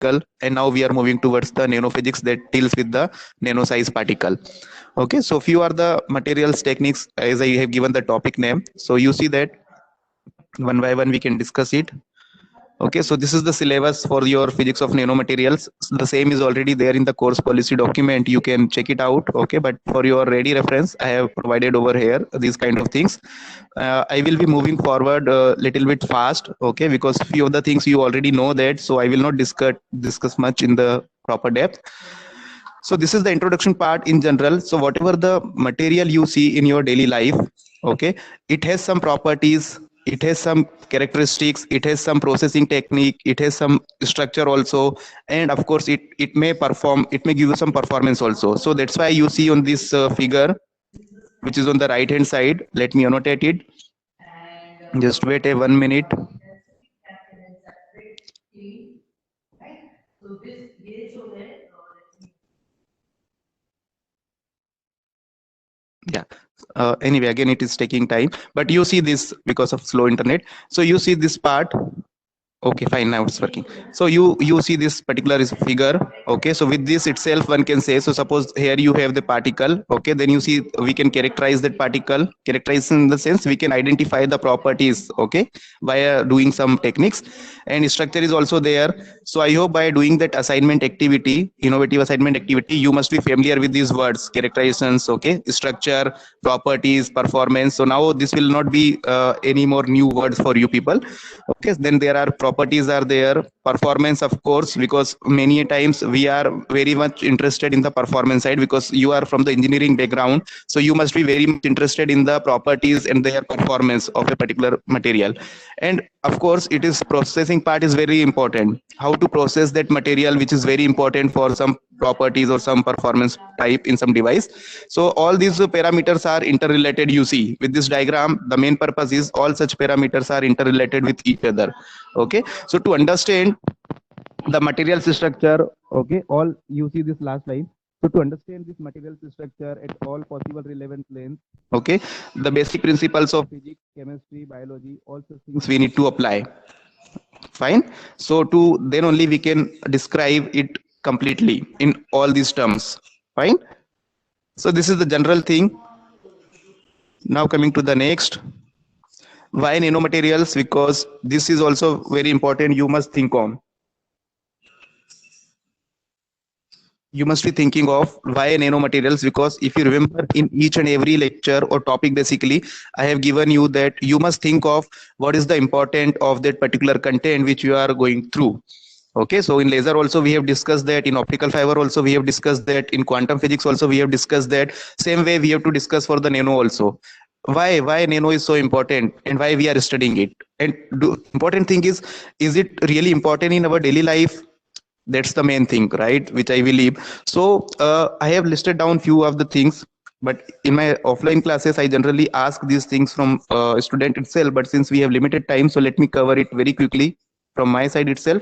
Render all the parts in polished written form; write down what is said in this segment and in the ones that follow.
particle, and now we are moving towards the nanophysics that deals with the nano size particle. Okay, so few are the materials techniques as I have given the topic name. So you see that one by one we can discuss it. Okay, so this is the syllabus for your physics of nanomaterials. The same is already there in the course policy document. You can check it out. Okay, but for your ready reference, I have provided over here these kind of things. I will be moving forward a little bit fast. Okay, because few of the things you already know that, so I will not discuss much in the proper depth. So this is the introduction part in general. So whatever the material you see in your daily life, okay, it has some properties, it has some characteristics, it has some processing technique, it has some structure also, and of course it may perform, it may give you some performance also. So that's why you see on this figure, which is on the right hand side. Let me annotate it. Just wait a 1 minute. Yeah, anyway, again it is taking time, but you see this because of slow internet. So you see this part. Okay, fine, now it's working. So you see this particular is figure. Okay, so with this itself one can say, so suppose here you have the particle. Okay, then you see we can characterize that particle. Characterize in the sense we can identify the properties, okay, via doing some techniques. And structure is also there. So I hope by doing that assignment activity, innovative assignment activity, you must be familiar with these words: characterizations, okay, structure, properties, performance. So now this will not be any more new words for you people. Okay, then there are properties are there, performance of course, because many times we are very much interested in the performance side, because you are from the engineering background, so you must be very much interested in the properties and their performance of a particular material. And of course it is processing part is very important, how to process that material, which is very important for some properties or some performance type in some device. So all these parameters are interrelated. You see with this diagram, the main purpose is all such parameters are interrelated with each other. Okay, so to understand the materials structure, okay, all you see this last line. So to understand this materials structure at all possible relevant lengths, okay, the basic principles of physics, chemistry, biology, all such things we need to apply. Fine. So to then only we can describe it completely in all these terms. Fine. So this is the general thing. Now coming to the next. Why nanomaterials? Because this is also very important. You must think on. You must be thinking of why nanomaterials, because if you remember in each and every lecture or topic, basically I have given you that you must think of what is the important of that particular content which you are going through. Okay, so in laser also we have discussed that, in optical fiber also we have discussed that, in quantum physics also we have discussed that. Same way we have to discuss for the nano also. Why nano is so important and why we are studying it. And important thing is it really important in our daily life? That's the main thing, right, which I believe. So I have listed down few of the things, but in my offline classes I generally ask these things from student itself, but since we have limited time, so let me cover it very quickly from my side itself.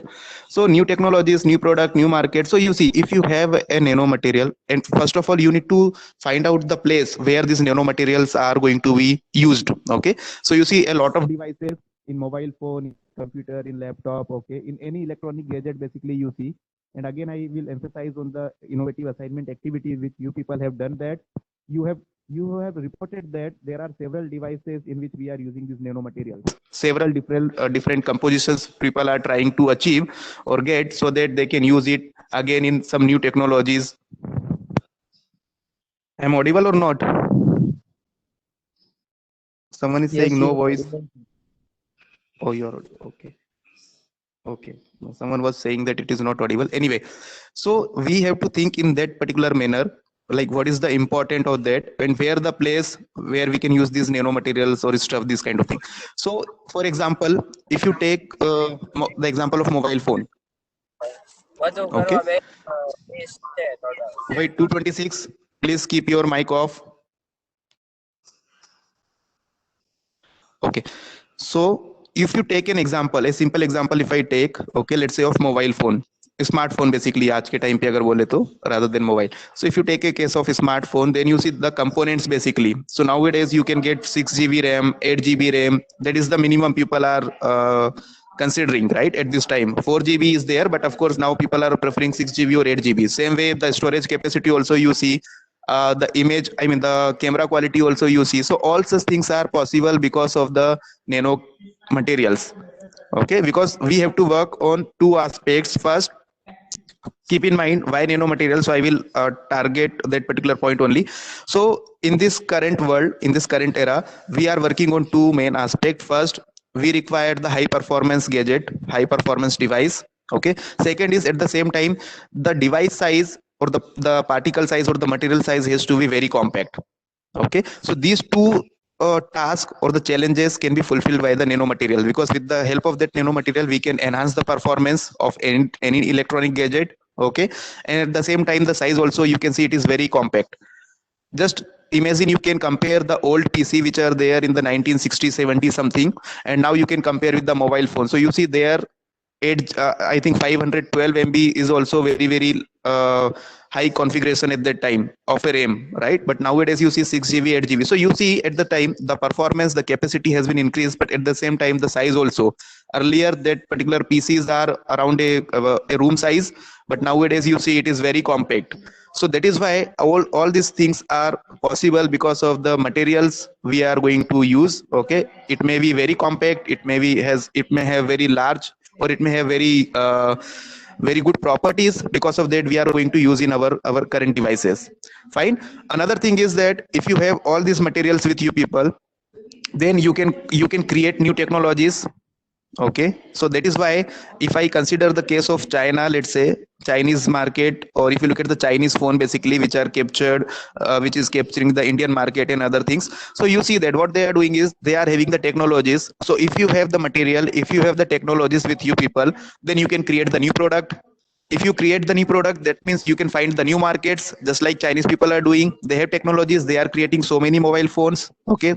So new technologies, new product, new market. So you see, if you have a nano material, and first of all you need to find out the place where these nanomaterials are going to be used. Okay, so you see a lot of devices in mobile phone, in computer, in laptop, okay, in any electronic gadget basically you see. And again I will emphasize on the innovative assignment activities which you people have done, that you have reported that there are several devices in which we are using these nanomaterials. Several different compositions people are trying to achieve or get, so that they can use it again in some new technologies. Am I audible or not? Someone is saying Yes, no you voice. Oh, you're okay. Okay. No, someone was saying that it is not audible. Anyway, so we have to think in that particular manner, like what is the important of that, and where the place where we can use these nanomaterials or stuff, this kind of thing. So, for example, if you take the example of mobile phone, બધું okay. કરવા બે 20 છે total. Wait, 226. Please keep your mic off. Okay. So if you take an example, a simple example, if I take, okay, let's say of mobile phone, smartphone basically आज के time पे अगर बोले तो, rather than mobile. So if you take a case of a smartphone, then you see the components basically. So nowadays you can get 6 GB RAM, 8 GB RAM. That is the minimum people are considering, right? At this time 4 GB is there, but of course now people are preferring 6 GB or 8 GB. Same way the storage capacity also you see, the image, I mean the camera quality also you see. So all such things are possible because of the nano materials. Okay, because we have to work on two aspects. First, keep in mind why nanomaterial, so I will target that particular point only. So in this current world, in this current era, we are working on two main aspects. First, we require the high performance gadget, high performance device. Okay, second is at the same time the device size or the particle size or the material size has to be very compact. Okay, so these two tasks or the challenges can be fulfilled by the nanomaterial, because with the help of that nanomaterial we can enhance the performance of any electronic gadget. Okay, and at the same time the size also you can see it is very compact. Just imagine, you can compare the old PC which are there in the 1960 70 something, and now you can compare with the mobile phone. So you see there, I think 512 MB is also very high configuration at that time of a RAM, right? But nowadays you see 6 GB, 8 GB. So you see at the time the performance, the capacity has been increased, but at the same time the size also. Earlier that particular PCs are around a room size, but nowadays you see it is very compact. So that is why all these things are possible because of the materials we are going to use. Okay, it may be very compact, it may have very large, or it may have very good properties. Because of that we are going to use in our current devices. Fine. Another thing is that if you have all these materials with you people, then you can create new technologies. Okay, so that is why if I consider the case of China, let's say Chinese market, or if you look at the Chinese phone basically, which are captured, which is capturing the Indian market and other things. So you see that what they are doing is they are having the technologies. So if you have the material, if you have the technologies with you people, then you can create the new product. If you create the new product, that means you can find the new markets, just like Chinese people are doing. They have technologies, they are creating so many mobile phones. Okay,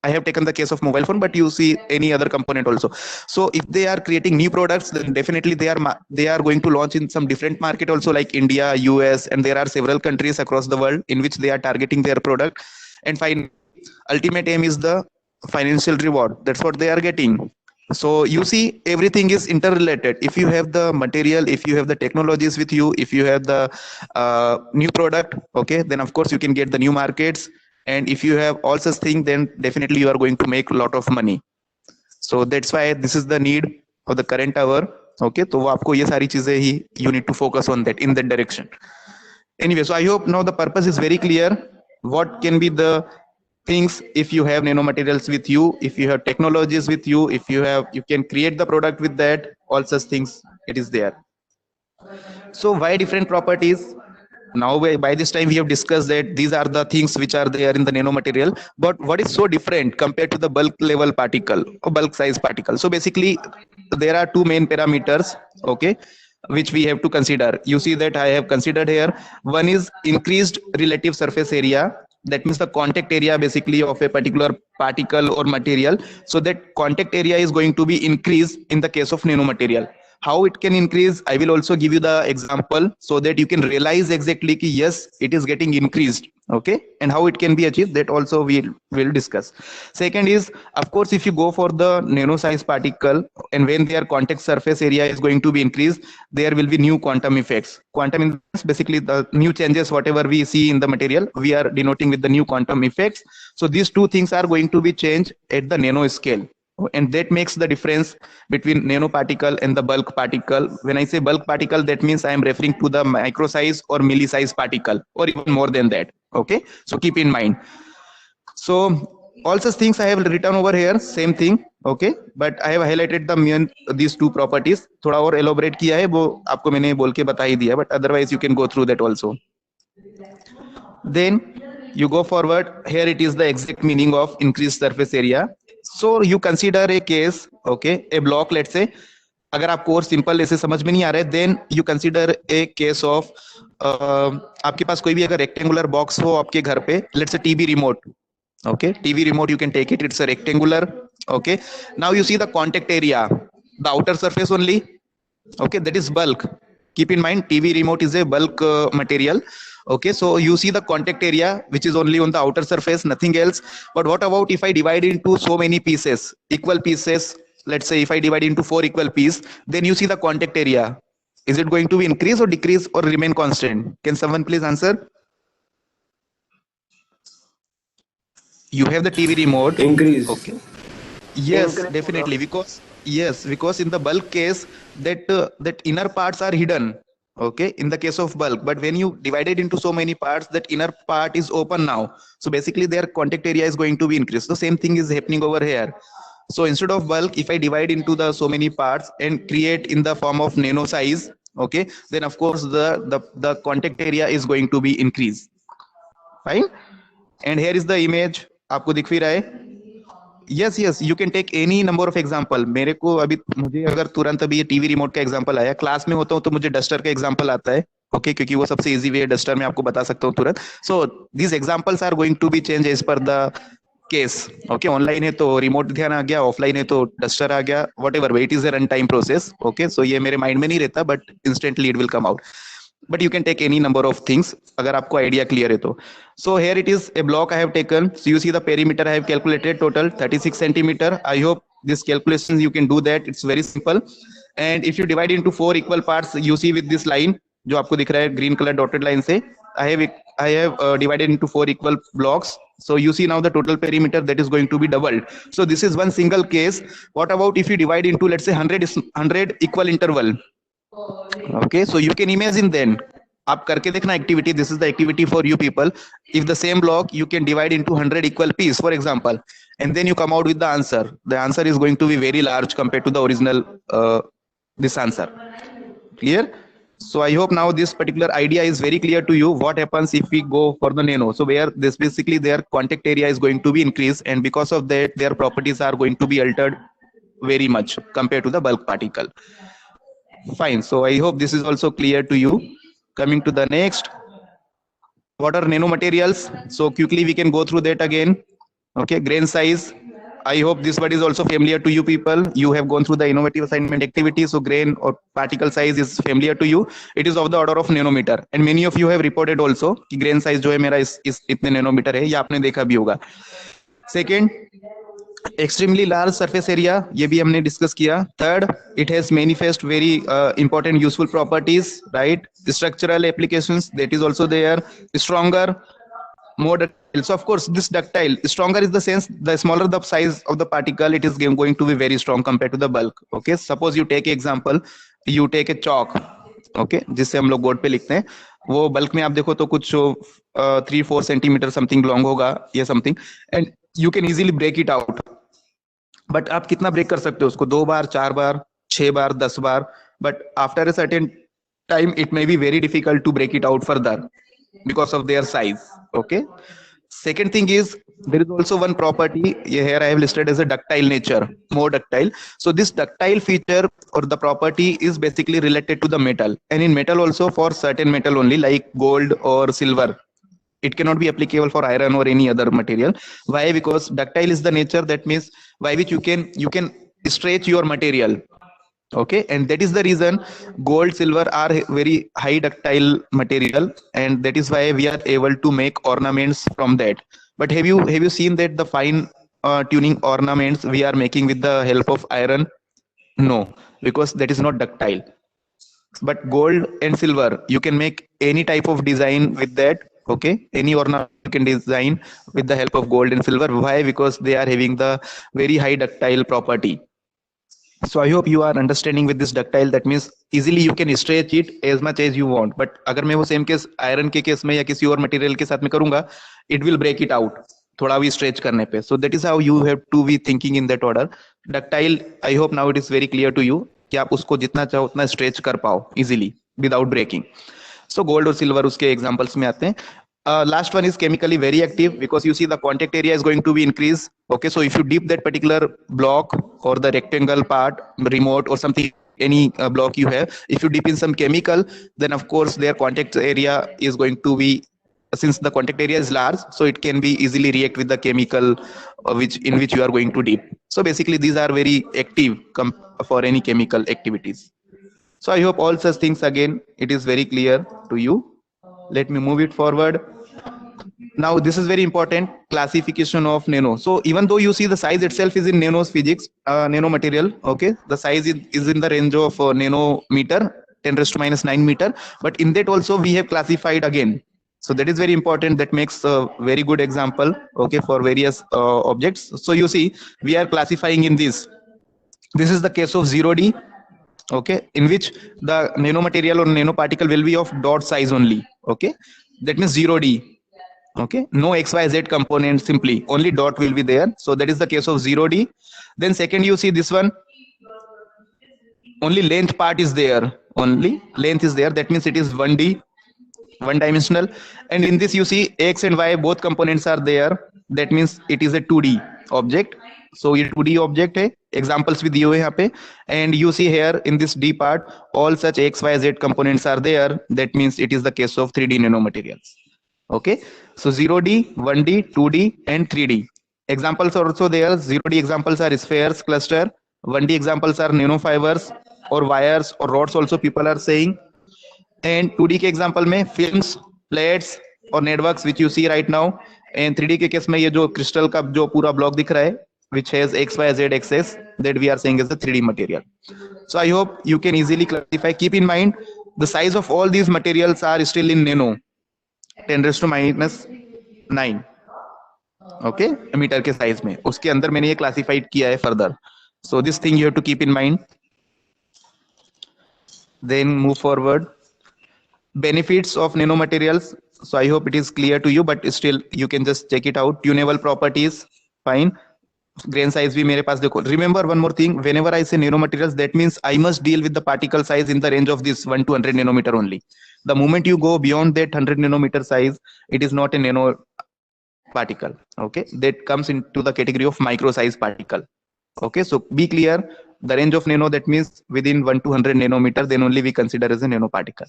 I have taken the case of mobile phone, but you see any other component also. So if they are creating new products, then definitely they are going to launch in some different market also, like India, US, and there are several countries across the world in which they are targeting their product. And finally, ultimate aim is the financial reward. That's what they are getting. So you see everything is interrelated. If you have the material, if you have the technologies with you, if you have the new product, okay, then of course you can get the new markets. And if you have all such things, then definitely you are going to make a lot of money. So that's why this is the need of the current hour. Okay, तो वो आपको ये सारी चीजें ही you need to focus on that, in that direction. Anyway, so I hope now the purpose is very clear. What can be the things if you have nanomaterials with you, if you have technologies with you, if you can create the product with that, all such things, it is there. So why different properties? Now by this time we have discussed that these are the things which are there in the nanomaterial, but what is so different compared to the bulk level particle or bulk size particle? So basically there are two main parameters, okay, which we have to consider. You see that I have considered here. One is increased relative surface area. That means the contact area basically of a particular particle or material. So that contact area is going to be increased in the case of nanomaterial. How it can increase, I will also give you the example so that you can realize exactly ki yes, it is getting increased. Okay, and how it can be achieved, that also we will discuss. Second is, of course, if you go for the nano size particle, and when their contact surface area is going to be increased, there will be new quantum effects. Quantum is basically the new changes, whatever we see in the material, we are denoting with the new quantum effects. So these two things are going to be changed at the nano scale, and that makes the difference between nanoparticle and the bulk particle. When I say bulk particle, that means I am referring to the micro size or milli size particle, or even more than that. Okay, so keep in mind. So all such things I have written over here, same thing. Okay, but I have highlighted the main these two properties. थोड़ा और elaborate किया है, वो आपको मैंने बोल के बता ही दिया, but otherwise you can go through that also. Then you go forward. Here it is the exact meaning of increased surface area. So you consider a case, okay, a block, let's say. अगर आपको और simple ऐसे समझ में नहीं आ रहा है, then you consider a case of, आपके पास कोई भी अगर रेक्टेंगुलर बॉक्स हो आपके घर पे, let's say TV remote. Okay, TV remote, you can take it, it's a rectangular. Okay, now you see the contact area, the outer surface only. Okay, that is bulk. Keep in mind, TV remote is a bulk material. Okay, so you see the contact area which is only on the outer surface, nothing else. But what about if I divide into so many pieces, equal pieces, let's say if I divide into 4 equal pieces, then you see the contact area. Is it going to be increase or decrease or remain constant? Can someone please answer? You have the TV remote. Increase. Okay. Yes, Increase, bro. definitely. Because in the bulk case, that inner parts are hidden. Okay, in the case of bulk, but when you divide it into so many parts, that inner part is open now. So basically, their contact area is going to be increased. The same thing is happening over here. So instead of bulk, if I divide into the so many parts and create in the form of nano size, okay, then of course the contact area is going to be increased. Fine. And here is the image. आपको दिख भी रहा है? Yes you can take any number of example. मेरे को अभी मुझे अगर तुरंत अभी ये टीवी रिमोट का एग्जांपल आया, क्लास में होता हूँ तो मुझे डस्टर का एग्जांपल आता है. ओके, क्योंकि वो सबसे इजी वे है, डस्टर में आपको बता सकता हूँ तुरंत. So these examples are going to be change as per the case. Okay, online है तो रिमोट ध्यान आ गया, ऑफलाइन है तो डस्टर आ गया, whatever way, it is a run time process. Okay, so ये मेरे माइंड में नहीं रहता, but instantly it will come out. But you can take any number of things अगर आपको आइडिया क्लियर है तो. So here it is a block I have taken. So you see the perimeter I have calculated total 36 centimeter. I hope this calculations you can do that. It's very simple. And if you divide into 4 equal parts, you see with this line जो आपको दिख रहा है green color dotted line से, I have divided into 4 equal blocks. So you see now the total perimeter that is going to be doubled. So this is one single case. What about if you divide into, let's say, 100 equal interval? Okay, so you can imagine then, आप करके देखना activity. This is the activity for you people. If the same block you can divide into 100 equal pieces, for example, and then you come out with the answer. The answer is going to be very large compared to the original this answer. Clear? So I hope now this particular idea is very clear to you. What happens if we go for the nano? So where this basically their contact area is going to be increased, and because of that their properties are going to be altered very much compared to the bulk particle. Fine. So I hope this is also clear to you. Coming to the next, what are nanomaterials? So quickly we can go through that again. Okay, grain size. I hope this word is also familiar to you people. You have gone through the innovative assignment activity. So grain or particle size is familiar to you. It is of the order of nanometer. And many of you have reported also कि grain size जो है मेरा इस इतने nanometer है. ये आपने देखा भी होगा. Second, extremely large surface area, ये भी हमने डिस्कस किया. Third, it has manifest very important useful properties, right? Structural applications, that is also there. Stronger, more ductile. So of course this ductile, stronger is the sense the smaller the size of the particle, it is going to be very strong compared to the bulk. Okay, suppose you take example, you take a chalk, okay, जिससे हम लोग board पे लिखते हैं, वो bulk में आप देखो तो कुछ 3-4 सेंटीमीटर समथिंग लॉन्ग होगा या something, and you can easily break it out. But आप कितना ब्रेक कर सकते हो उसको? 2 बार, 4 बार, 6 बार, 10 बार. But after a certain time it may be very difficult to break it out further because of their size. Okay, second thing is there is also one property here I have listed as a ductile nature, more ductile. So this ductile feature or the property is basically related to the metal, and in metal also, for certain metal only, like gold or silver. It cannot be applicable for iron or any other material. Why? Because ductile is the nature, that means by which you can stretch your material. Okay, and that is the reason gold, silver are very high ductile material, and that is why we are able to make ornaments from that. But have you seen that the fine tuning ornaments we are making with the help of iron? No, because that is not ductile. But gold and silver, you can make any type of design with that. Okay, any ornament you can design with the help of gold and silver. Why? Because they are having the very high ductile property. So I hope you are understanding with this ductile. That means easily you can stretch it as much as you want. But अगर मैं वो same case iron के case में या किसी और material के साथ में करूंगा, it will break it out थोड़ा भी stretch करने पे. So that is how you have to be thinking in that order. Ductile, I hope now it is very clear to you कि आप उसको जितना चाहो उतना stretch कर पाओ easily without breaking. So gold और silver उसके examples में आते हैं. Last one is chemically very active, because you see the contact area is going to be increased. Okay, so if you dip that particular block or the rectangle part, remote or something, any block you have, if you dip in some chemical, then of course their contact area is going to be, since the contact area is large, so it can be easily react with the chemical in which you are going to dip. So basically these are very active for any chemical activities. So I hope all such things again it is very clear to you. Let me move it forward. Now this is very important, classification of nano. So even though you see the size itself is in nanos physics, nano material, okay, the size is in the range of nanometer, 10 raised to minus 9 meter, but in that also we have classified again. So that is very important. That makes a very good example, okay, for various objects. So you see we are classifying in this. This is the case of 0D, okay, in which the nanomaterial or nanoparticle will be of dot size only, okay, that means 0D. Okay, no xyz component, simply only dot will be there. So that is the case of 0D. Then second, you see this one, only length part is there, only length is there, that means it is 1D, one dimensional. And in this you see x and y both components are there, that means it is a 2D object. So ये 2D object है, examples भी दिए हुए यहाँ पे. And you see here in this D part all such x y z components are there, that means it is the case of 3D nanomaterials. Okay, so 0D, 1D, 2D and 3D examples are also there. 0D examples are spheres cluster, 1D examples are nanofibers or wires or rods also people are saying, and 2D के example में films, plates और networks which you see right now, and 3D के case में ये जो crystal का जो पूरा block दिख रहा है which has x y z axis, that we are saying is the 3D material. So I hope you can easily classify. Keep in mind the size of all these materials are still in nano, 10 raised to minus 9, okay, metre के size में, उसके अंदर मैंने ये classified किया है further. So this thing you have to keep in mind. Then move forward. Benefits of nanomaterials. So I hope it is clear to you, but still you can just check it out. Tunable properties, fine. Grain size भी मेरे पास देखो. Remember one more thing, whenever I say nanomaterials, that means I must deal with the particle size in the range of this 1 to 100 nanometer only. The moment you go beyond that 100 nanometer size, it is not a nano particle, okay, that comes into the category of micro size particle. Okay, so be clear, the range of nano, that means within 1 to 100 nanometer, then only we consider as a nanoparticle.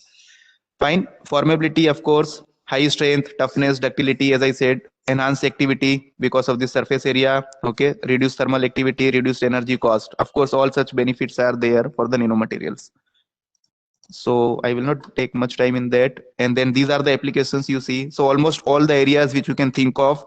Fine. Formability, of course, high strength, toughness, ductility, as I said, enhanced activity because of the surface area, okay, reduced thermal activity, reduced energy cost. Of course, all such benefits are there for the nanomaterials. So I will not take much time in that. And then these are the applications you see. So almost all the areas which you can think of,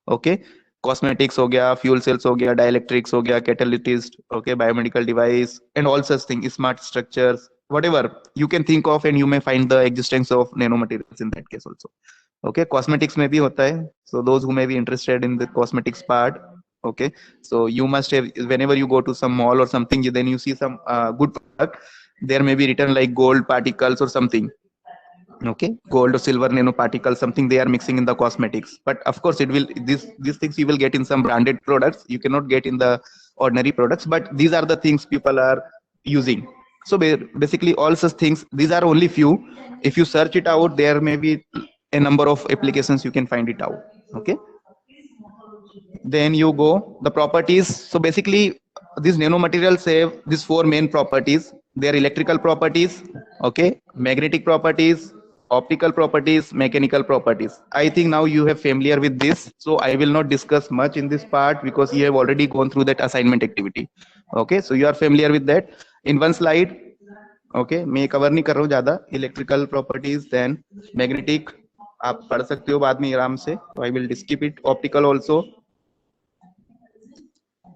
okay, cosmetics हो गया, fuel cells हो गया, dielectrics हो गया, catalyst, okay, biomedical device and all such things, smart structures, whatever you can think of, and you may find the existence of nanomaterials in that case also. Okay, cosmetics में भी होता है. So those who may be interested in the cosmetics part, okay, so you must have, whenever you go to some mall or something, then you see some good product, there may be written like gold particles or something, okay, gold or silver nanoparticles, something they are mixing in the cosmetics. But of course it will, these things you will get in some branded products, you cannot get in the ordinary products, but these are the things people are using. So basically all such things, these are only few. If you search it out, there may be a number of applications, you can find it out. Okay, then you go the properties. So basically these nanomaterials have these four main properties. Their electrical properties, okay, magnetic properties, optical properties, mechanical properties. I think now you have familiar with this, so I will not discuss much in this part because you have already gone through that assignment activity. Okay, so you are familiar with that in one slide. Okay, मैं cover नहीं कर रहा हूँ ज्यादा. Electrical properties, then magnetic आप पढ़ सकते हो बाद में आराम से, तो I will skip it. Optical also,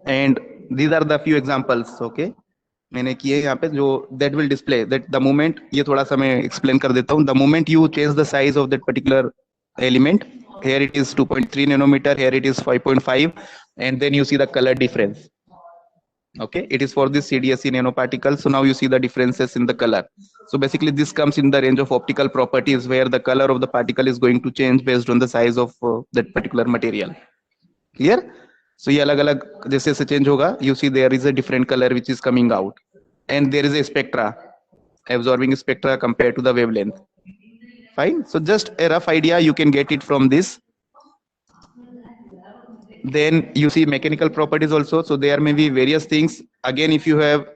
and these are the few examples, okay, मैंने किए यहाँ पे जो that will display that the moment, ये थोड़ा सा मैं explain कर देता हूँ. The moment you change the size of that particular element, here it is 2.3 nanometer, here it is 5.5, and then you see the color difference. Okay, it is for this CDSE nanoparticle. So now you see the differences in the color. So basically this comes in the range of optical properties, where the color of the particle is going to change based on the size of that particular material. Clear? So ये अलग अलग जैसे से change होगा, you see there is a different color which is coming out, and there is a spectra, absorbing spectra compared to the wavelength. Fine. So just a rough idea you can get it from this. Then you see mechanical properties also. So there may be various things. Again, if you have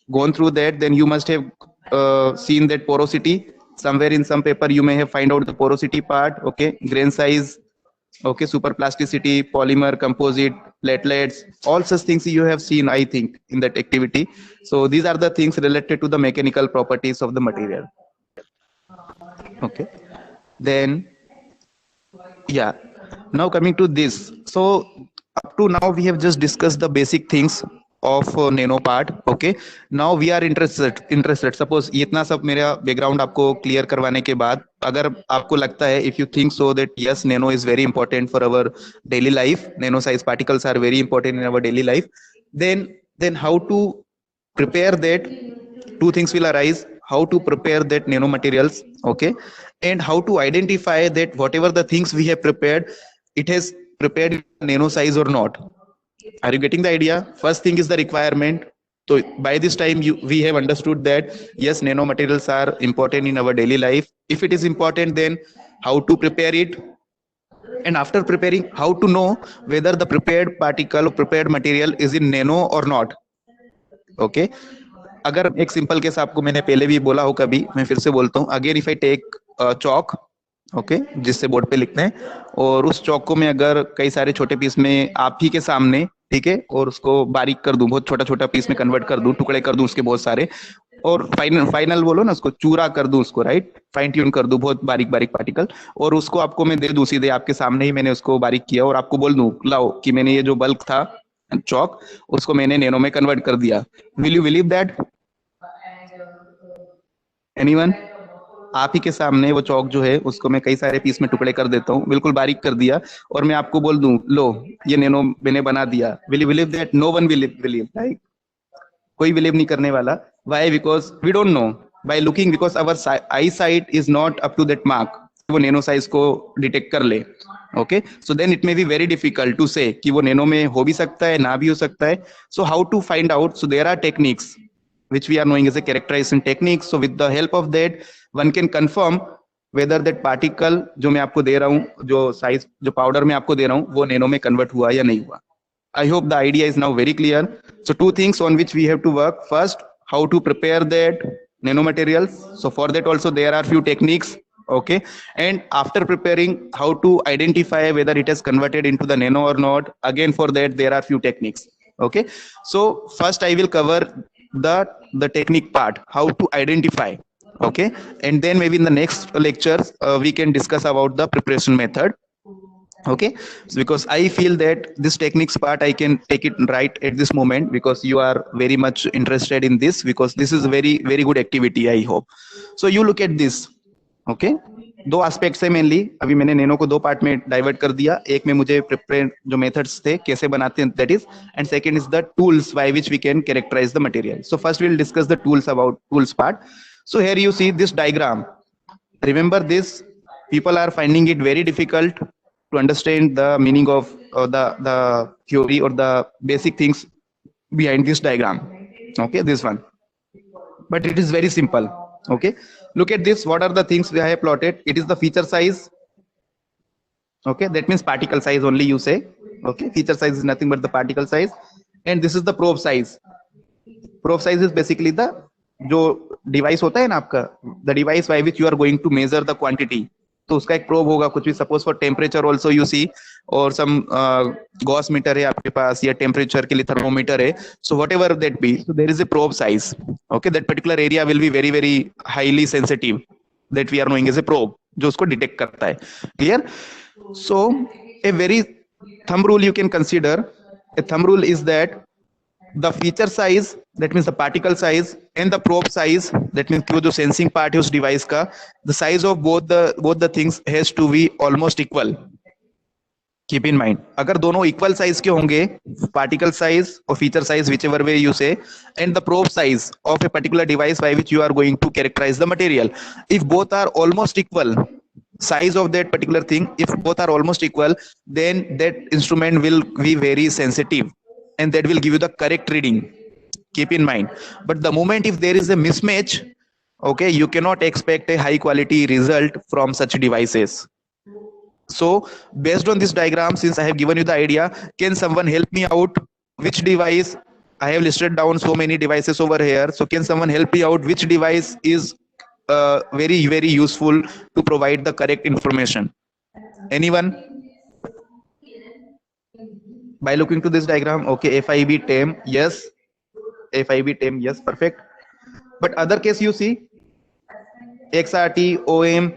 gone through that, then you must have seen that porosity. Somewhere in some paper you may have find out the porosity part. Okay, grain size, okay, superplasticity, polymer, composite, platelets, all such things you have seen, I think, in that activity. So these are the things related to the mechanical properties of the material. Okay, then Yeah. Now coming to this. So up to now we have just discussed the basic things of nano part. Okay. Now we are interested. Suppose ये इतना सब मेरा background आपको clear करवाने के बाद अगर आपको लगता है if you think so that yes nano is very important for our daily life, nano size particles are very important in our daily life, then how to prepare that, two things will arise: how to prepare that nanomaterials, okay, and how to identify that whatever the things we have prepared, it has prepared in nano size or not. Are you getting the idea? First thing is the requirement. So by this time we have understood that yes, nanomaterials are important in our daily life. If it is important, then how to prepare it, and after preparing, how to know whether the prepared particle or prepared material is in nano or not. Okay. अगर एक simple case आपको मैंने पहले भी बोला हो, कभी मैं फिर से बोलता हूँ, again if I take chalk, okay, जिससे बोर्ड पे लिखते हैं, और उस चौक को मैं अगर कई सारे छोटे पीस में आप ही के सामने, ठीक है, और उसको बारीक कर दूं, बहुत छोटा छोटा पीस में कन्वर्ट कर दूं, टुकड़े कर दूं उसके बहुत सारे, और फाइनल फाइनल बोलो ना, उसको चूरा कर दूं, उसको राइट फाइन ट्यून कर दूं, बहुत बारीक बारीक पार्टिकल, और उसको आपको मैं दे दूं सीधे आपके सामने ही, मैंने उसको बारीक किया, और आपको बोल दूं लाओ कि मैंने ये जो बल्क था चौक, उसको मैंने नैनो में कन्वर्ट कर दिया, will you believe that? Anyone? आप ही के सामने वो चौक जो है उसको मैं कई सारे पीस में टुकड़े कर देता हूँ, बिल्कुल बारीक कर दिया, और मैं आपको बोल दूं लो ये नैनो मैंने बना दिया, will you believe that? No one will believe, right? कोई बिलीव नहीं करने वाला. Why? Because we don't know by looking, because our eyesight is not up to that mark, वो नैनो साइज को डिटेक्ट कर ले. Okay, so then it may be very difficult to say कि वो nano में हो भी सकता है, ना भी हो सकता है. So how to find out? So there are techniques which we are knowing as a characterization technique. So with the help of that, one can confirm whether that particle जो मैं आपको दे रहा हूँ, जो साइज जो पाउडर में आपको दे रहा हूँ, वो नैनो में कन्वर्ट हुआ या नहीं हुआ. I hope the idea is now very clear. So two things on which we have to work. First, how to prepare that nanomaterials. So for that also there are few techniques. Okay, and after preparing, how to identify whether it has converted into the nano or not. Again, for that there are few techniques. Okay, so first I will cover the technique part, how to identify. Okay, and then maybe in the next lectures we can discuss about the preparation method. Okay, so because I feel that this techniques part I can take it right at this moment, because you are very much interested in this, because this is very very good activity, I hope. So you look at this. Okay, दो aspects है mainly. अभी मैंने nano को दो part में divert कर दिया. एक में मुझे प्रिपेयर जो मेथड्स थे कैसे बनाते हैं, that is, and second is the tools by which we can characterise the material. So first we will discuss the tools, about tools part. So here you see this diagram. Remember this, people are finding it very difficult to understand the meaning of the theory or the basic things behind this diagram. Okay, this one, but it is very simple. Okay, look at this. What are the things we have plotted? It is the feature size. Okay, that means particle size only, you say. Okay, feature size is nothing but the particle size, and this is the probe size. Probe size is basically the जो device होता है ना आपका, the device by which you are going to measure the quantity, तो उसका एक probe होगा कुछ भी. Suppose for temperature also you see, और सम गॉस मीटर है आपके पास, या टेम्परेचर के लिए थर्मोमीटर है. So whatever that be, so there is a probe size. Okay, that particular area will be very very highly sensitive, that we are knowing as a probe, जो उसको detect करता है. Clear? So a very thumb rule you can consider, a thumb rule is that the feature size, that means the particle size, and the probe size, that means जो जो sensing part है उस device का, the size of both the things has to be almost equal. Keep in mind, अगर दोनों equal size के होंगे, particle size or feature size, whichever way you say, and the probe size of a particular device by which you are going to characterize the material, if both are almost equal size of that particular thing, if both are almost equal, then that instrument will be very sensitive and that will give you the correct reading. Keep in mind. But the moment if there is a mismatch, okay, you cannot expect a high quality result from such devices. So based on this diagram, since I have given you the idea, can someone help me out? Which device? I have listed down so many devices over here. So can someone help me out? Which device is very very useful to provide the correct information? Anyone? By looking to this diagram, okay, FIB TEM, yes. FIB TEM, yes, perfect. But other case you see, XRT, OM,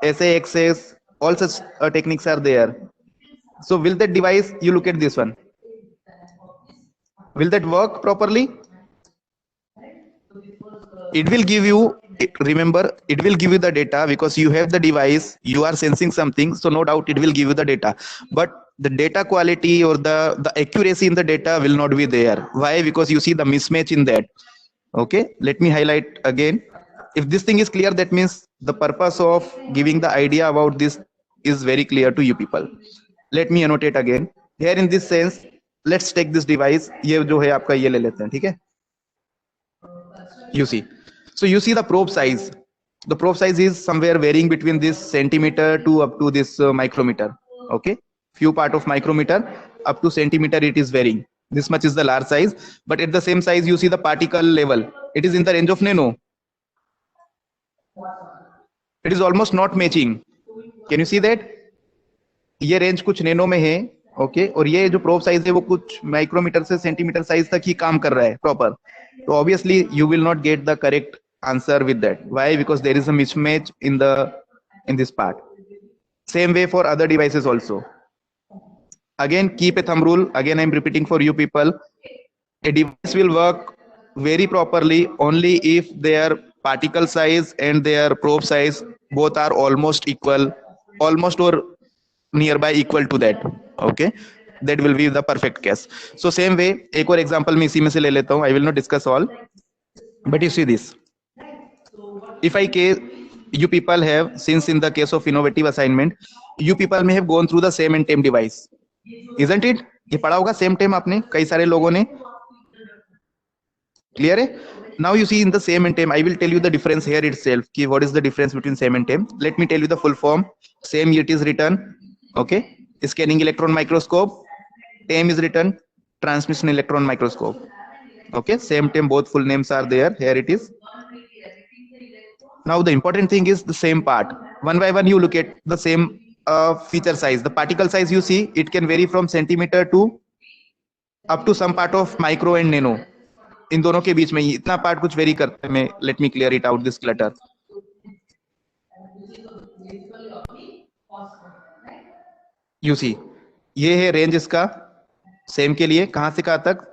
SAXS, all such techniques are there. So will that device, you look at this one, will that work properly? It will give you, remember, it will give you the data because you have the device, you are sensing something, so no doubt it will give you the data, but the data quality or the accuracy in the data will not be there. Why? Because you see the mismatch in that. Okay, let me highlight again. If this thing is clear, that means the purpose of giving the idea about this is very clear to you people. Let me annotate again here in this sense. Let's take this device, ये जो है आपका, ये ले लेते हैं, ठीक है? You see, so you see the probe size. The probe size is somewhere varying between this centimeter to up to this micrometer. Okay, few part of micrometer up to centimeter it is varying. This much is the large size, but at the same size you see the particle level, it is in the range of nano. It is almost not matching. Can you see that? ये range कुछ nano में है, okay, और ये जो probe size है वो कुछ माइक्रोमीटर से सेंटीमीटर साइज तक ही काम कर रहा है प्रॉपर. तो obviously you will not get the correct answer with that. Why? Because there is a mismatch in this part. Same way for other devices also. Again, keep a thumb rule. Again, I'm repeating for you people. A device will work very properly only if their particle size and their probe size both are almost equal, almost or nearby equal to that. Okay, that will be the perfect case. So same way, एक और example मैं इसी में से ले लेता हूँ. I will not discuss all, but you see this. If I case, you people have, since in the case of innovative assignment, you people may have gone through the same and TEM device, isn't it? ये पढ़ा होगा same TEM आपने, कई सारे लोगों ने. Clear है? Now you see in the same and TEM, I will tell you the difference here itself. Ki what is the difference between same and TEM? Let me tell you the full form. Same, it is written, okay, scanning electron microscope. TEM is written transmission electron microscope. Okay, same TEM, both full names are there. Here it is. Now the important thing is the same part. One by one you look at the same feature size. The particle size you see, it can vary from centimeter to up to some part of micro and nano. इन दोनों के बीच में इतना part कुछ very करता है. मैं let me clear it out this clutter. You see, ये है रेंज इसका सेम के लिए, कहां से कहां तक.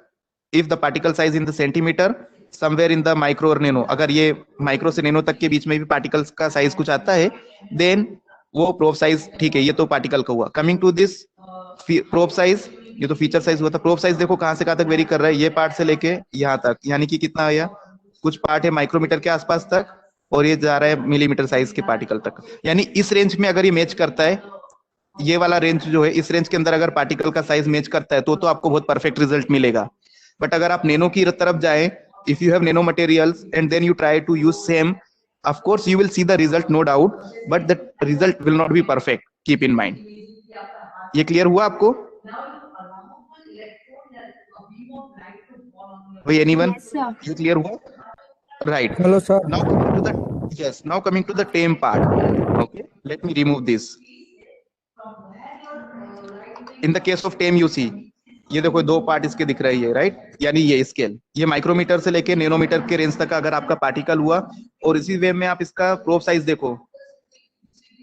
If the particle size in the centimetre, somewhere in the micro और नैनो. अगर ये माइक्रो से नैनो तक के बीच में भी पार्टिकल्स का साइज कुछ आता है, देन वो प्रोब साइज, ठीक है, ये तो पार्टिकल का हुआ. Coming to this probe size, ये तो फीचर साइज हुआ था. प्रोब साइज देखो कहां से कहां तक वेरी कर रहा है. ये पार्ट से लेके यहाँ तक, यानी कि कितना आया, कुछ पार्ट है माइक्रोमीटर के आसपास तक, और ये जा रहा है मिलीमीटर साइज के पार्टिकल तक. यानी इस रेंज में अगर ये मैच करता है, ये वाला रेंज जो है, इस रेंज के अंदर अगर पार्टिकल का साइज मैच करता है तो आपको बहुत परफेक्ट रिजल्ट मिलेगा. बट अगर आप नैनो की तरफ जाए, if you have nano materials and then you try to use same, of course you will see the result, no doubt, but the result will not be perfect. Keep in mind. ये clear हुआ आपको? भाई anyone? Yes, sir. ये clear हुआ? Right. Hello, sir. Now coming to the, yes, now coming to the tame part. Okay, let me remove this. In the case of tame, you see, ये देखो दो part इसके दिख रही है, right? यानी ये स्केल, ये माइक्रोमीटर से लेके नैनोमीटर के रेंज तक का अगर आपका पार्टिकल हुआ, और इसी वे में आप इसका प्रोब साइज देखो,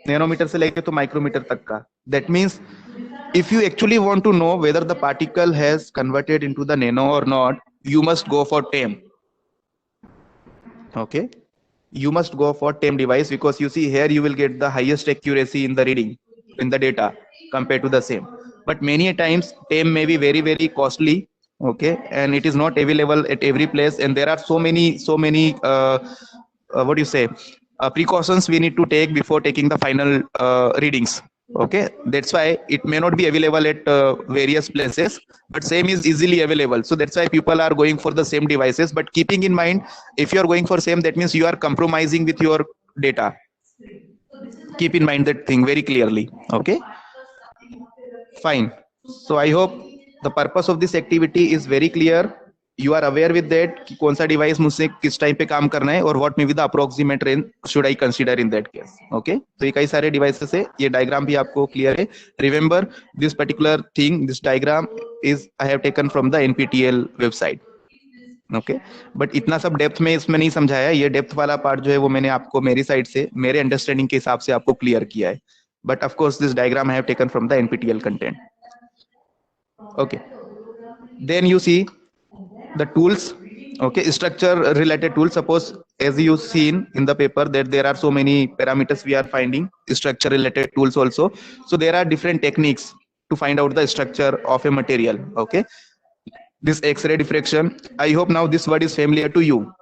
नैनोमीटर से लेके तो माइक्रोमीटर तक का. That means if you actually want to know whether the particle has converted into the nano or not, you must go for TEM. Okay, you must go for TEM device, because you see here you will get the highest accuracy in the reading, in the data, compared to the same. But many times TEM may be very very costly, okay, and it is not available at every place, and there are so many what do you say, precautions we need to take before taking the final readings. Okay, that's why it may not be available at various places, but same is easily available. So that's why people are going for the same devices. But keeping in mind, if you are going for same, that means you are compromising with your data. Keep in mind that thing very clearly. Okay, fine. So I hope the purpose of this activity is very clear. You are aware with that कि कौन सा device मुझसे किस time पे काम करना है, और what may be the approximate range should I consider in that case. Okay, तो ये कई सारे डिवाइसेस है. ये डायग्राम भी आपको क्लियर है. Remember this particular thing, this diagram is I have taken from the NPTEL website. Okay, but इतना सब डेप्थ में इसमें नहीं समझाया. ये डेप्थ वाला पार्ट जो है वो मैंने आपको मेरी साइड से, मेरे अंडरस्टैंडिंग के हिसाब से आपको क्लियर किया है. but of course this diagram I have taken from the NPTEL content. Okay, then you see the tools. Okay, structure related tools. Suppose as you seen in the paper that there are so many parameters we are finding structure related tools also. So there are different techniques to find out the structure of a material. Okay, this X-ray diffraction, I hope now this word is familiar to you.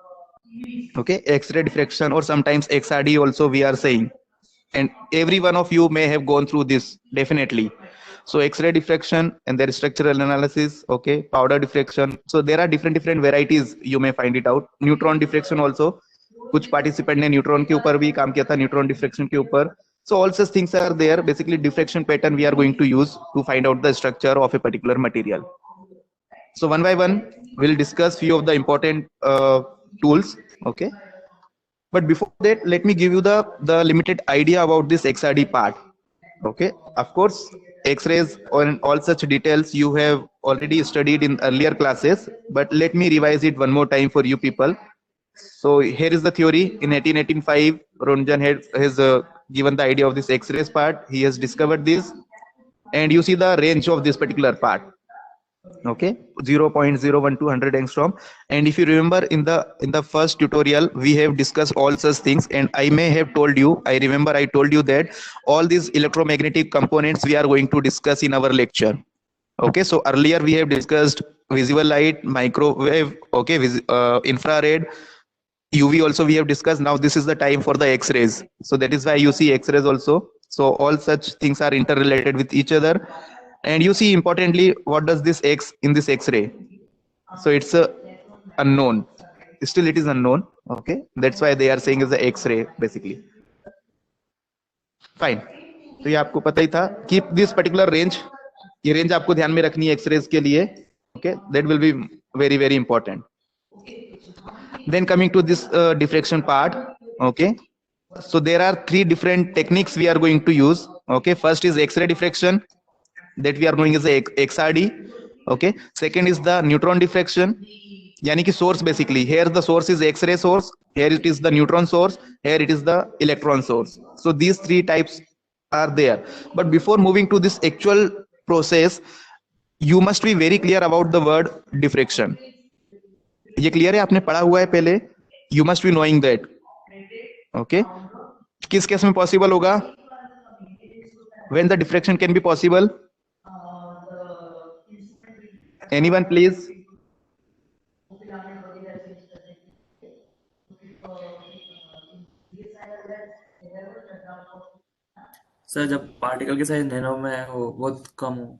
Okay, X-ray diffraction, or sometimes XRD also we are saying, and every one of you may have gone through this definitely. So X-ray diffraction and their structural analysis. Okay, powder diffraction. So there are different varieties, you may find it out. Neutron diffraction also, कुछ participant ने neutron के ऊपर भी काम किया था, neutron diffraction के ऊपर. So all such things are there. Basically diffraction pattern we are going to use to find out the structure of a particular material. So one by one we'll discuss few of the important tools. Okay, but before that let me give you the limited idea about this XRD part. Okay, of course X-rays and all such details you have already studied in earlier classes, but let me revise it one more time for you people. So here is the theory. In 1885 Röntgen has given the idea of this X-rays part. He has discovered this, and you see the range of this particular part. Okay, 0.012 100 angstrom. And if you remember in the first tutorial we have discussed all such things, and I may have told you, I remember I told you that all these electromagnetic components we are going to discuss in our lecture. Okay, so earlier we have discussed visible light, microwave, okay, infrared, UV also we have discussed. Now this is the time for the X-rays. So that is why you see X-rays also. So all such things are interrelated with each other. And you see importantly, what does this X in this X-ray? So it's a unknown. Still it is unknown. Okay, that's why they are saying is the X-ray basically. Fine. तो ये आपको पता ही था. Keep this particular range. ये range आपको ध्यान में रखनी है X-rays के लिए. Okay, that will be very important. Then coming to this diffraction part. Okay, so there are three different techniques we are going to use. Okay, first is X-ray diffraction, that we are knowing as a XRD. Okay, second is the neutron diffraction, yani ki source basically. Here the source is X-ray source, here it is the neutron source, here it is the electron source. So these three types are there. But before moving to this actual process, you must be very clear about the word diffraction. ये clear है, आपने पढ़ा हुआ है पहले. You must be knowing that. Okay, किस case में possible होगा? When the diffraction can be possible? Anyone please? Sir जब पार्टिकल की साइज नैनो में हो, बहुत कम हो.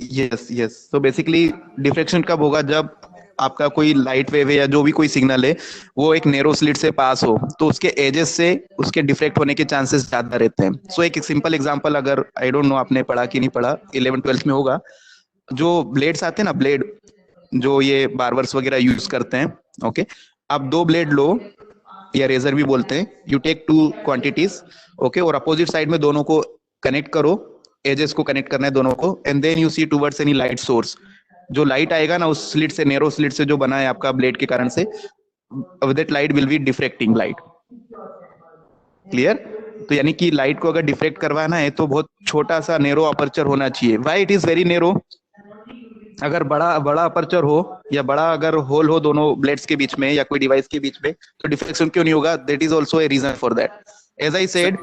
यस. सो बेसिकली डिफ्रेक्शन कब होगा? जब आपका कोई लाइट वेव है या जो भी कोई सिग्नल है वो एक नैरो स्लिट से पास हो, तो उसके एजेस से उसके डिफ्रेक्ट होने के चांसेस ज्यादा रहते हैं. सो एक सिंपल एग्जांपल, अगर आई डोंट नो आपने पढ़ा कि नहीं पढ़ा, 11th-12th में होगा, जो ब्लेड्स आते हैं ना, ब्लेड जो ये बार्बर्स वगैरह यूज करते हैं. ओके, आप दो ब्लेड लो, या रेजर भी बोलते हैं. You take two quantities. Okay, और अपोजिट साइड में दोनों को कनेक्ट करो, एजेस को कनेक्ट करना है दोनों को, and then you see towards any light source. जो लाइट आएगा ना उस स्लिट से, नैरो स्लिट से जो बना है आपका ब्लेड के कारण से, that light will be diffracting light. Clear? तो यानी कि लाइट को अगर डिफ्रेक्ट करवाना है तो बहुत छोटा सा नैरो अपर्चर होना चाहिए. Why it is very narrow? अगर बड़ा अपर्चर हो या बड़ा अगर होल हो दोनों ब्लेड्स के बीच में या कोई डिवाइस के बीच में, तो डिफ्रेक्शन क्यों नहीं होगा? That is also a reason for that. As I said,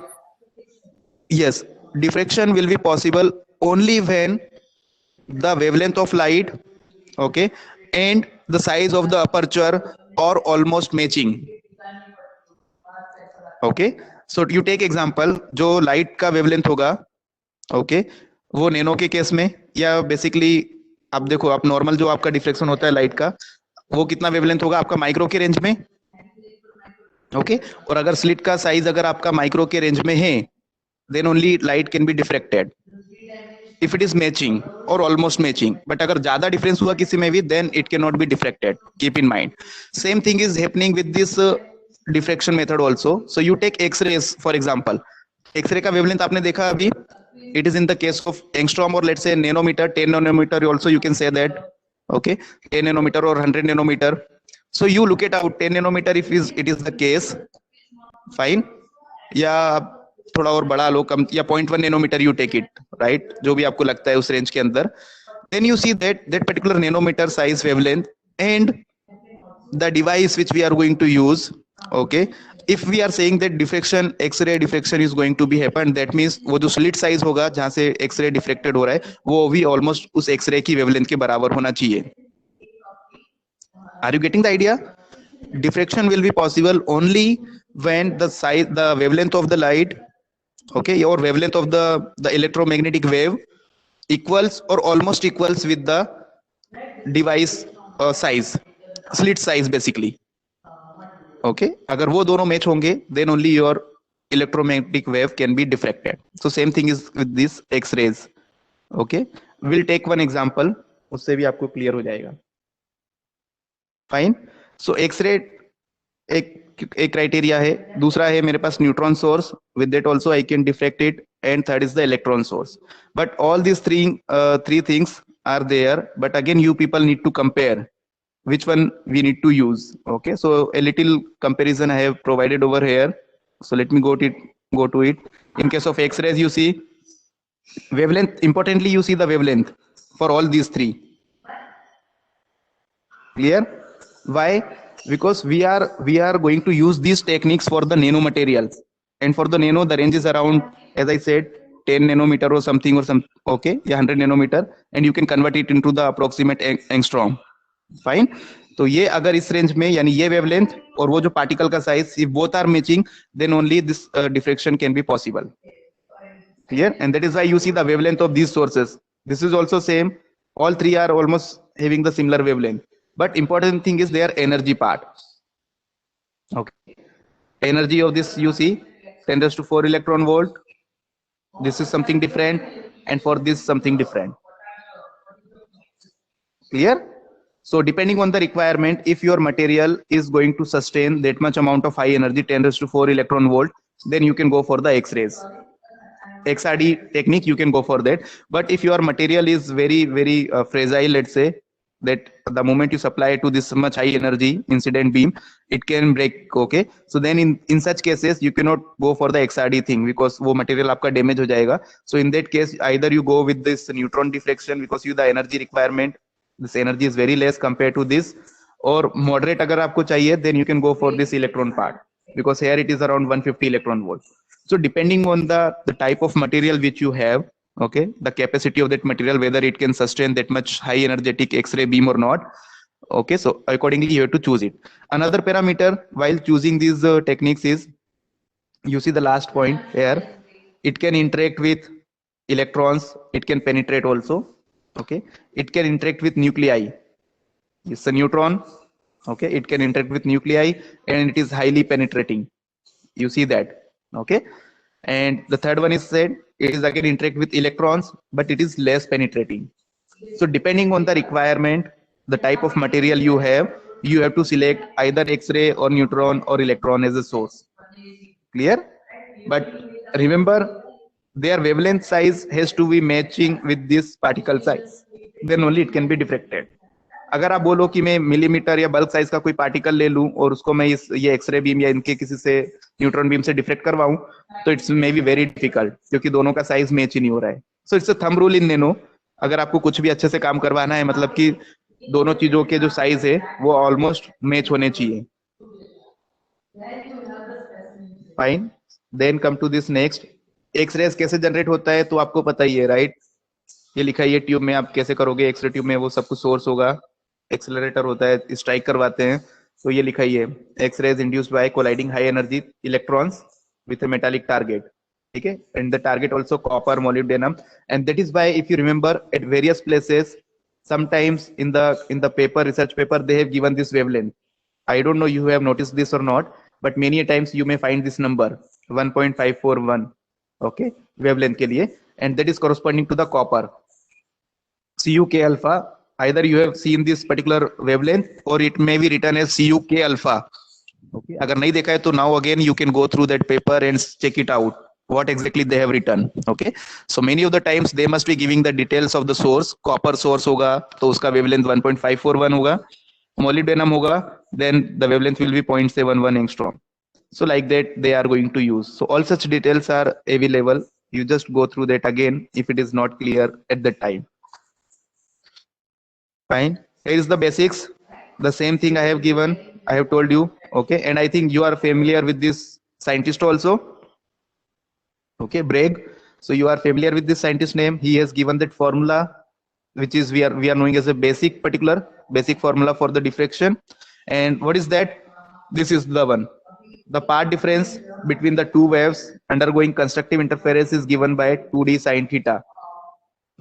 yes, diffraction will be possible only when the wavelength of light, okay, and the size of the aperture are almost matching. Okay, so you take example, जो light का wavelength होगा, okay, वो nano के case में, या basically आप देखो, आप नॉर्मल जो आपका डिफ्रेक्शन होता है लाइट का, वो कितना वेवलेंथ होगा आपका? माइक्रो के रेंज में. ओके, और अगर स्लिट का साइज अगर आपका माइक्रो के रेंज में है, then only light can be diffracted if it is matching or almost matching. But अगर ज्यादा डिफरेंस हुआ किसी में भी, then it cannot be diffracted. Keep in mind, same thing is happening with this diffraction method also. So you take X-rays for example. X-ray का wavelength आपने देखा अभी, it is in the case of angstrom or let's say nanometer, 10 nanometer also you can say that. Okay, 10 nanometer or 100 nanometer. So you look it out, 10 nanometer if it is the case, fine. या थोड़ा और बड़ा लो, कम या 0.1 nanometre you take it, right, जो भी आपको लगता है उस रेंज के अंदर, then you see that particular nanometer size wavelength and the device which we are going to use. Okay, if we are saying that diffraction, x-ray diffraction is going to be happen, that means वो जो slit size होगा जहां से x-ray diffracted हो रहा है वो भी almost उस x-ray की wavelength के बराबर होना चाहिए. Are you getting the idea? Diffraction will be possible only when the size, the wavelength of the light, okay, or wavelength of the electromagnetic wave equals or almost equals with the device size, slit size basically. Okay, अगर वो दोनों match होंगे then only your electromagnetic wave can be diffracted. So same thing is with this x-rays. Okay, we'll take one example, उससे भी आपको clear हो जाएगा. Fine. So X-ray एक क्राइटेरिया है. दूसरा है मेरे पास neutron source, with that also I can diffract it, and third is the electron source. But all these three things are there, but again you people need to compare which one we need to use. Okay, so a little comparison I have provided over here, so let me go to it. In case of x-rays, you see wavelength, importantly you see the wavelength for all these three. Clear? Why? Because we are going to use these techniques for the nano materials, and for the nano the range is around, as I said, 10 nanometer or something, okay, yeah, 100 nanometer, and you can convert it into the approximate angstrom. Fine. तो ये अगर इस range में, यानी ये wavelength और वो जो पार्टिकल का size, if both are matching, then only this diffraction can be possible. Clear? And that is why you see the wavelength of these sources. This is also same. All three are almost having the similar wavelength. But important thing is their energy part. Okay. Energy of this you see 10 raised to 4 electron volt. This is something different, and for this something different. Clear? So depending on the requirement, if your material is going to sustain that much amount of high energy, 10 raised to 4 electron volt, then you can go for the X-rays. XRD technique, you can go for that. But if your material is very fragile, let's say, that the moment you supply to this much high energy incident beam, it can break. Okay, so then in such cases you cannot go for the XRD thing, because वो material आपका damage हो जाएगा. So in that case, either you go with this neutron diffraction, because you the energy requirement, this energy is very less compared to this, or moderate अगर आपको चाहिए, then you can go for this electron part, because here it is around 150 electron volt. So depending on the type of material which you have, okay, the capacity of that material, whether it can sustain that much high energetic X-ray beam or not. Okay, so accordingly you have to choose it. Another parameter while choosing these techniques is, you see the last point here, it can interact with electrons, it can penetrate also. Okay, it can interact with nuclei. It's a neutron. Okay, it can interact with nuclei, and it is highly penetrating. You see that. Okay, and the third one is said it is again interact with electrons, but it is less penetrating. So depending on the requirement, the type of material you have to select either X-ray or neutron or electron as a source. Clear? But remember, their wavelength size has to be matching with this particle size, then only it can be diffracted. अगर आप बोलो कि मैं millimetre या bulk size का कोई particle ले लूं और उसको मैं ये एक्सरे बीम या इनके किसी से न्यूट्रॉन बीम से डिफ्रेक्ट करवाऊं, तो it's may be very difficult, क्योंकि दोनों का साइज मैच ही नहीं हो रहा है. So it's a thumb rule in nano. अगर आपको कुछ भी अच्छे से काम करवाना है, मतलब कि दोनों चीजों के जो साइज है वो ऑलमोस्ट मैच होने चाहिए. Fine. Then come to this next. X rays कैसे जनरेट होता है तो आपको पता ही है, राइट? ये लिखा है, ये ट्यूब में आप कैसे करोगे. एक्सरे ट्यूब में वो सब कुछ सोर्स होगा, एक्सेलरेटर होता है, स्ट्राइक करवाते हैं. तो ये लिखा ही है, X-rays induced by colliding high energy electrons with a metallic target. ठीक है, and the target also copper, molybdenum, and that is why if you remember at various places, sometimes in the paper, research paper, they have given this wavelength. I don't know you have noticed this or not, but many times you may find this number 1.541, okay, wavelength के लिए, and that is corresponding to the copper, CuK alpha. Either you have seen this particular wavelength or it may be written as CuK alpha. Okay, अगर नहीं देखा है तो now again you can go through that paper and check it out what exactly they have written. Okay, so many of the times they must be giving the details of the source. Copper source होगा तो उसका wavelength 1.541 होगा, molybdenum होगा, then the wavelength will be 0.71 angstrom. So like that they are going to use. So all such details are available. You just go through that again if it is not clear at the time. Fine. Here is the basics. The same thing I have given. I have told you. Okay. And I think you are familiar with this scientist also. Okay, Bragg. So you are familiar with this scientist name. He has given that formula, which is we are knowing as a basic formula for the diffraction. And what is that? This is the one. The path difference between the two waves undergoing constructive interference is given by 2d sine theta.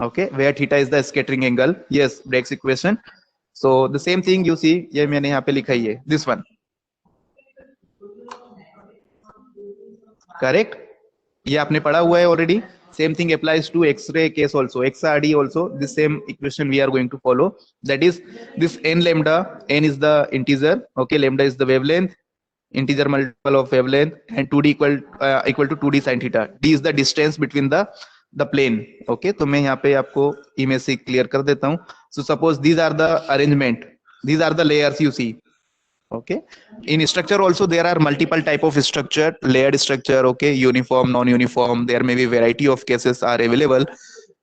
Okay, where theta is the scattering angle. Yes, Bragg's equation. So the same thing you see, ये मैंने यहाँ पे लिखा ही है, this one. Correct? ये आपने पढ़ा हुआ है already. Same thing applies to X-ray case also, XRD also. The same equation we are going to follow. That is this n lambda. N is the integer. Okay, lambda is the wavelength. Integer multiple of wavelength, and 2d equal to 2d sin theta. D is the distance between the plane. Okay, तो मैं यहाँ पे आपको image से clear कर देता हूँ. So suppose these are the arrangement. These are the layers you see. Okay, in structure also there are multiple type of structure, layered structure. Okay, uniform, non-uniform, there may be variety of cases are available.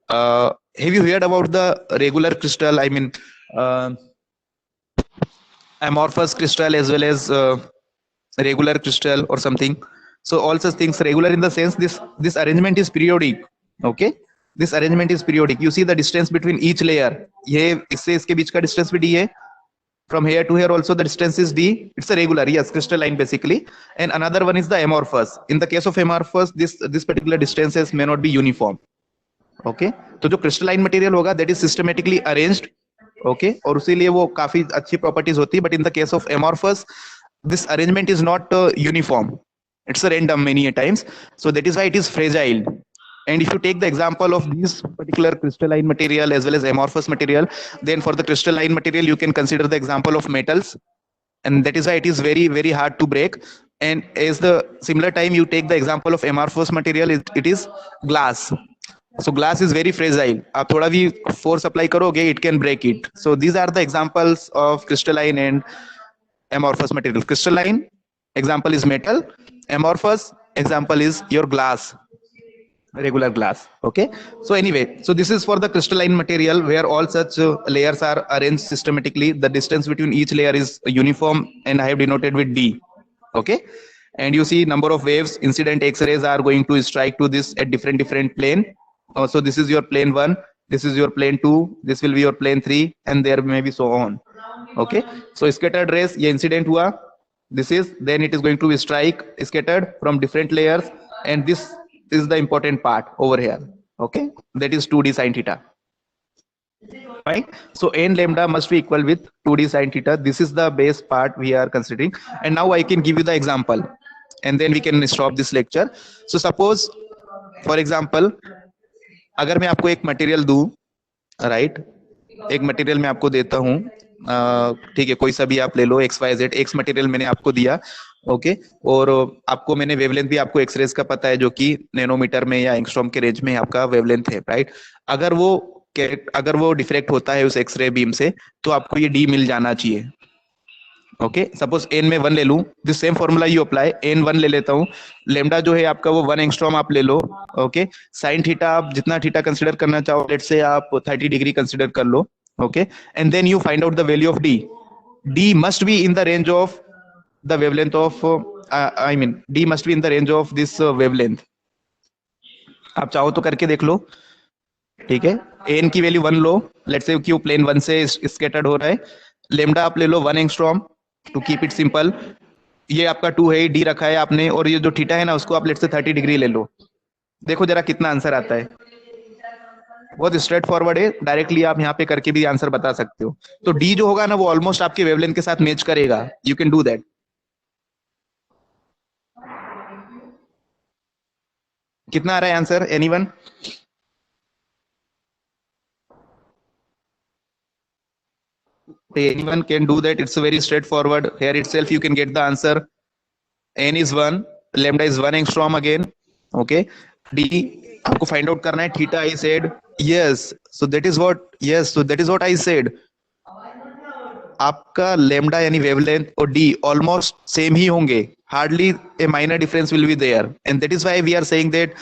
Have you heard about the regular crystal, I mean amorphous crystal as well as regular crystal or something? So all such things, regular in the sense this arrangement is periodic. Okay, this arrangement is periodic. You see the distance between each layer, ये इससे इसके बीच का distance भी d है. From here to here also the distance is d. It's a regular, yes, crystalline basically. And another one is the amorphous. In the case of amorphous, this particular distances may not be uniform. Okay, तो जो crystalline material होगा that is systematically arranged. Okay, और उसीलिए वो काफी अच्छी properties होती है. But in the case of amorphous, this arrangement is not uniform. It's a random many a times. So that is why it is fragile. And if you take the example of this particular crystalline material as well as amorphous material, then for the crystalline material, you can consider the example of metals. And that is why it is very, very hard to break. And as the similar time, you take the example of amorphous material, it is glass. So glass is very fragile. आप थोड़ा भी force apply करोगे, it can break it. So these are the examples of crystalline and amorphous material. Crystalline example is metal. Amorphous example is your glass. Regular glass. Okay, so anyway, so this is for the crystalline material where all such layers are arranged systematically. The distance between each layer is uniform and I have denoted with d. Okay, and you see number of waves, incident X-rays are going to strike to this at different plane. So this is your plane 1, this is your plane 2, this will be your plane 3, and there may be so on. Okay, so scattered rays, ये incident हुआ, this is, then it is going to be strike scattered from different layers, and this is the important part over here. Okay, that is 2d sin theta. Right, so n lambda must be equal with 2d sin theta. This is the base part we are considering, and now I can give you the example and then we can stop this lecture. So suppose for example, अगर मैं आपको एक material दूं, right, एक material मैं आपको देता हूं, ठीक है, कोई सा भी आप ले लो, XYZ, एक्स मटेरियल मैंने आपको दिया. ओके, और आपको मैंने वेवलेंथ भी आपको एक्सरेज का पता है जो कि नैनोमीटर में या एंगस्ट्रॉम के रेंज में आपका वेवलेंथ है, राइट. अगर वो डिफ्रेक्ट होता है उस एक्सरे बीम से तो आपको ये डी मिल जाना चाहिए. ओके, सपोज एन में 1 ले लूं, this same formula you apply, n 1 ले लेता हूं, लेमडा जो है आपका वो 1 एंगस्ट्रॉम आप ले लो. ओके, साइन थीटा आप जितना थीटा कंसीडर करना चाहो, लेट्स से आप 30 डिग्री कंसीडर कर लो. Okay, and then you find out the value of d. D must be in the range of the wavelength of D must be in the range of this wavelength. आप चाहो तो करके देख लो, ठीक है. n की वैल्यू 1 लो, let's say Q plane 1 से स्कैटर्ड हो रहा है, लेमडा आप ले लो 1 angstrom to keep it simple. ये आपका 2 है, डी रखा है आपने, और ये जो थीटा है ना उसको आप लेट्स से 30 डिग्री ले लो. देखो जरा कितना आंसर आता है. बहुत स्ट्रेट फॉरवर्ड है, डायरेक्टली आप यहाँ पे करके भी आंसर बता सकते हो. तो डी जो होगा ना वो ऑलमोस्ट आपके वेवलेंथ के साथ मैच करेगा. You can do that. कितना आ रहा है answer, anyone? Anyone can do that. It's very straightforward. Here itself you can get the answer. N is 1, lambda is 1 angstrom again. Okay, d आपको find out करना है. Theta I said yes, so that is what I said. आपका lambda यानी wavelength और d almost same ही होंगे, hardly a minor difference will be there, and that is why we are saying that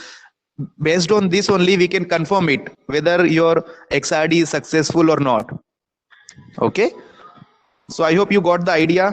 based on this only we can confirm it whether your XRD is successful or not. Okay, so I hope you got the idea.